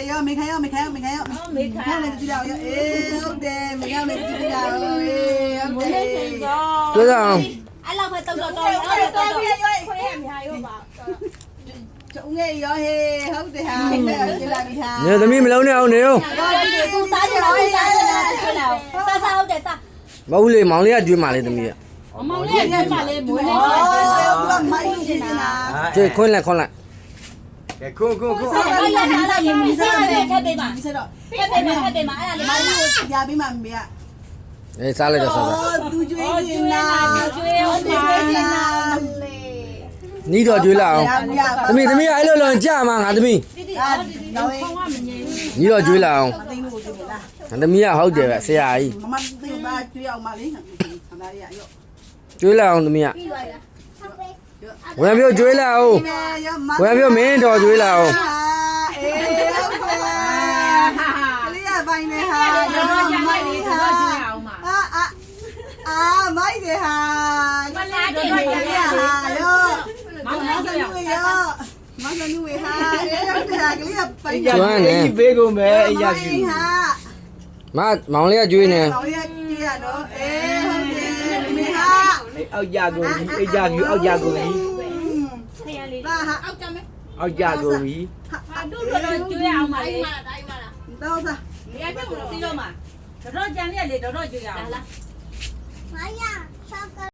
ရောမေခိုင်ရောမေခိုင်ရောမေခိုင်ရောမေခိုင်လည်းကြည့်ရအောင်ရောဟုတ်တယ်မေခိုင်လည်းကြည့်ရအောင်ဟုတ်တယ်တွေ့ရအောင်အဲ့လောက်ပဲတော့အဲ့လောက်တော့ခွေးရမြာရောပါကျုံငယ်ရောဟေးဟုတ်တယ်ဟာကြည့်လာပြီဟာနေသမီးမလုံးနဲ့အောင်နေရောသူစားကြတော့စားကြတာဆွလာစားဟုတ်တယ်စားမဟုတ်လေမောင်လေးကကျွေးမှလေသမီးကမောင်လေးကကျွေးမှလေမွေးနေတယ်သူကမိုင်းနေတာကျွေးခွန်းလိုက်ကဲခုစားရစားလာရင်မစားရခက်တယ်ပါဆက်တော့ခက်တယ်အဲ့ဒါလေမိုင်းကိုပြပြီးမှမေကအေးစားလိုက်တော့စားပါသူကျွေးနေတာကျွေးဟုတ်ပါလေနီးတော့ကျွေးလာအောင်သမီးအဲ့လိုလုံးကြာမှာငါသမီးတော့ခေါင်းကမငြိမ်နီးတော့ကျွေးလာအောင်မသိဘူးကျွေးလားငါသမီးကဟုတ်တယ်ပဲဆရာကြီးမမသိပါကျွေးအောင်မလေးခန္ဓာရရောကျွေးလာအောင်သမီးကဝင်ပြောကျွေးလာအောင်ဝင်ပြောမင်းတော်ကျွေးလာအောင်အေးဟုတ်ပါကလေးရပိုင်းနေဟာတော့မိုက်နေဟာမိုက်နေဟာမလားတယ်ဟာရောမောင်လာစနူရောမောင်စနူဟာအေးဟုတ်တယ်ကလေးရပိုင်းနေကျွမ်းနေဘေးကုန်မယ်အရာကြီးဟာမောင်လေးကကျွေးနေမောင်လေးကကျွေးရတော့အေးဟုတ်တယ်မိဟာအောက်ကြကုန်ပြီအရာကြီးအောက်ကြကုန်ပြီလာဟာအောက်ကြမယ်အောက်ကြကုန်ပြီဟာတို့တော့ကျွေးအောင်ပါလေတော့စားရတဲ့ကိုစီတော့မှာတော့ကြံလေးလေတော့ကျွေးအောင်လား妈呀，上课。